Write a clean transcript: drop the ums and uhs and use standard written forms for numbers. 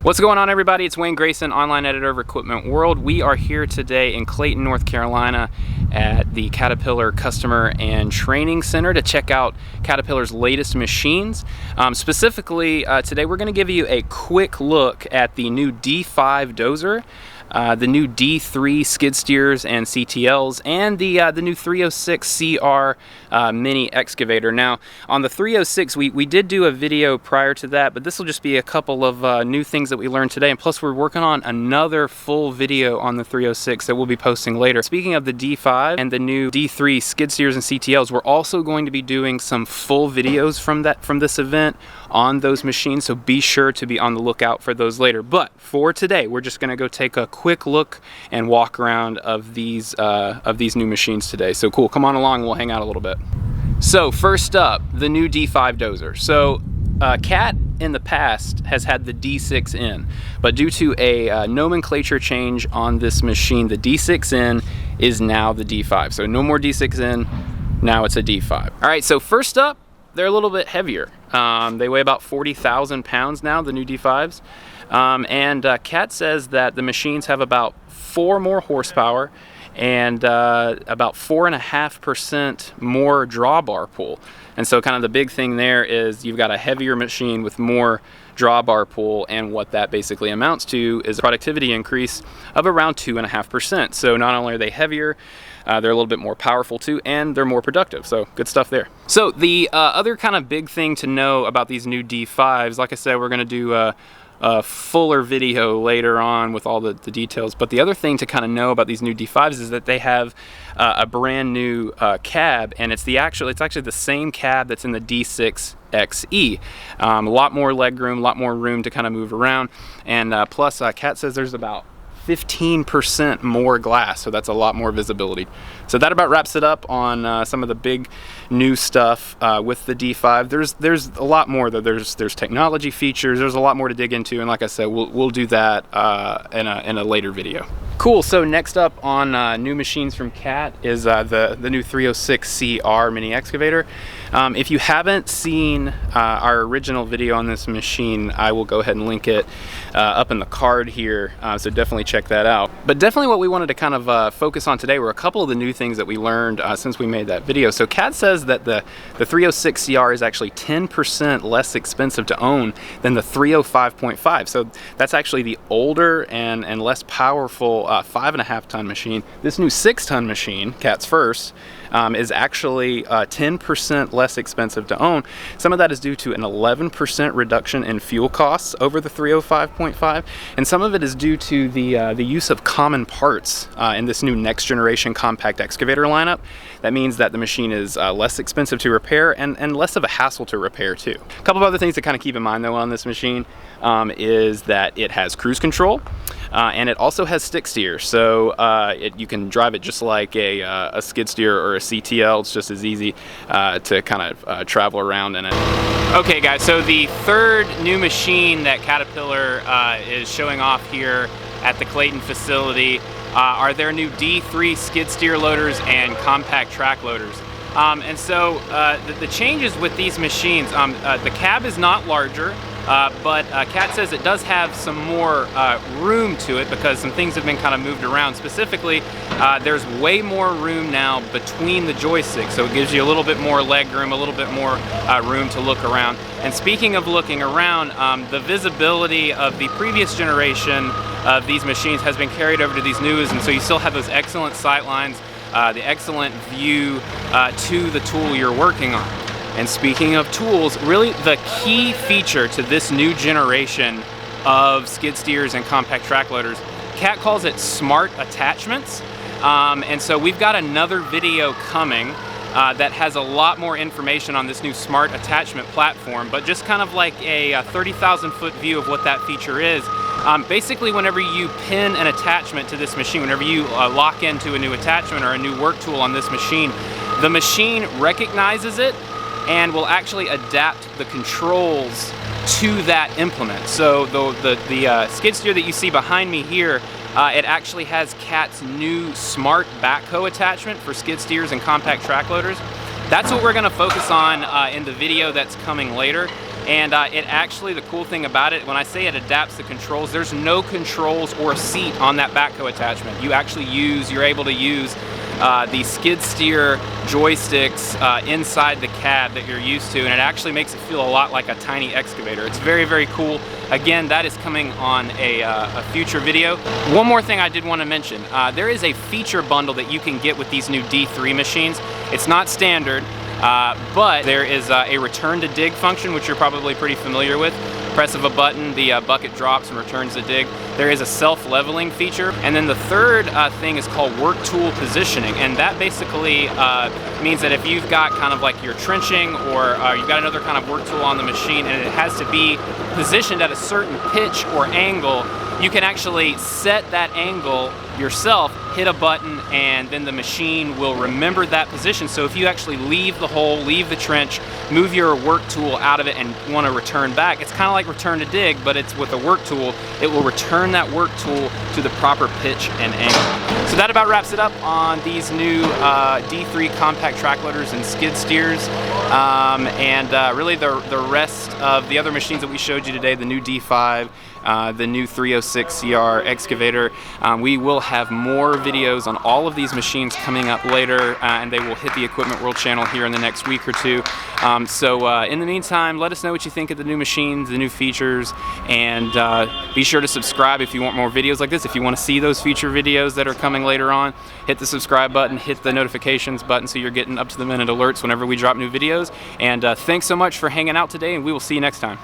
What's going on, everybody? It's Wayne Grayson, online editor of Equipment World. We are here today in Clayton, North Carolina at the Caterpillar Customer and Training Center to check out Caterpillar's latest machines. Specifically, today we're going to give you a quick look at the new D5 Dozer, the new D3 skid steers and CTLs, and the new 306 CR mini excavator. Now, on the 306, we did do a video prior to that, but this will just be a couple of new things that we learned today, and plus we're working on another full video on the 306 that we'll be posting later. Speaking of the D5 and the new D3 skid steers and CTLs, we're also going to be doing some full videos from this event on those machines, so be sure to be on the lookout for those later. But for today, we're just going to go take a quick look and walk around of these new machines today. So cool, come on along, we'll hang out a little bit. So first up, the new D5 Dozer. So Cat in the past has had the D6N, but due to a nomenclature change on this machine, the D6N is now the D5. So no more D6N, now it's a D5. All right, so first up, they're a little bit heavier. They weigh about 40,000 pounds now, the new D5s. Cat says that the machines have about 4 more horsepower and about 4.5% more drawbar pull. And so kind of the big thing there is you've got a heavier machine with more drawbar pull, and what that basically amounts to is a productivity increase of around 2.5%. So not only are they heavier, they're a little bit more powerful too, and they're more productive, so good stuff there. So the other kind of big thing to know about these new D5s, like I said, we're going to do a fuller video later on with all the details, but the other thing to kind of know about these new D5s is that they have a brand new cab, and it's actually the same cab that's in the D6 XE. A lot more leg room, a lot more room to kind of move around, and plus Cat says there's about 15% more glass, so that's a lot more visibility. So that about wraps it up on some of the big new stuff with the D5. There's a lot more though. There's technology features. There's a lot more to dig into, and like I said, we'll do that in a later video. Cool. So next up on new machines from Cat is the new 306 CR mini excavator. If you haven't seen our original video on this machine, I will go ahead and link it up in the card here, so definitely check that out. But definitely what we wanted to kind of focus on today were a couple of the new things that we learned since we made that video. So Cat says that the 306 CR is actually 10% less expensive to own than the 305.5. So that's actually the older and less powerful 5.5 ton machine. This new 6 ton machine, Cat's first, is actually 10% less expensive to own. Some of that is due to an 11% reduction in fuel costs over the 305.5, and some of it is due to the use of common parts in this new next generation compact excavator lineup. That means that the machine is less expensive to repair and less of a hassle to repair too. A couple of other things to kind of keep in mind though on this machine is that it has cruise control. And it also has stick steer, so you can drive it just like a skid steer or a CTL. It's just as easy to kind of travel around in it. Okay guys, so the third new machine that Caterpillar is showing off here at the Clayton facility are their new D3 skid steer loaders and compact track loaders. And so the changes with these machines, the cab is not larger, but Cat says it does have some more room to it because some things have been kind of moved around. Specifically, there's way more room now between the joysticks, so it gives you a little bit more leg room, a little bit more room to look around. And speaking of looking around, the visibility of the previous generation of these machines has been carried over to these news, and so you still have those excellent sight lines, the excellent view to the tool you're working on. And speaking of tools, really the key feature to this new generation of skid steers and compact track loaders, Cat calls it smart attachments. And so we've got another video coming that has a lot more information on this new smart attachment platform, but just kind of like a 30,000 foot view of what that feature is. Basically, whenever you pin an attachment to this machine, whenever you lock into a new attachment or a new work tool on this machine, the machine recognizes it and will actually adapt the controls to that implement. So the skid steer that you see behind me here, it actually has Cat's new smart backhoe attachment for skid steers and compact track loaders. That's what we're going to focus on in the video that's coming later. And it actually, the cool thing about it, when I say it adapts the controls, there's no controls or seat on that backhoe attachment. You're able to use the skid steer joysticks inside the cab that you're used to, and it actually makes it feel a lot like a tiny excavator. It's very, very cool. Again, that is coming on a future video. One more thing I did want to mention, there is a feature bundle that you can get with these new D3 machines. It's not standard, but there is a return to dig function, which you're probably pretty familiar with. Press of a button, the bucket drops and returns the dig. There is a self-leveling feature. And then the third thing is called work tool positioning. And that basically means that if you've got kind of like your trenching, or you've got another kind of work tool on the machine and it has to be positioned at a certain pitch or angle, you can actually set that angle yourself, hit a button, and then the machine will remember that position. So if you actually leave the hole, leave the trench, move your work tool out of it and want to return back, it's kind of like return to dig, but it's with a work tool. It will return that work tool to the proper pitch and angle. So that about wraps it up on these new D3 compact track loaders and skid steers. Really the rest of the other machines that we showed you today, the new D5, the new 306 CR excavator. We will have more videos on all of these machines coming up later, and they will hit the Equipment World channel here in the next week or two. In the meantime, let us know what you think of the new machines, the new features, and be sure to subscribe if you want more videos like this. If you want to see those feature videos that are coming later on, hit the subscribe button, hit the notifications button so you're getting up to the minute alerts whenever we drop new videos. And thanks so much for hanging out today, and we will see you next time.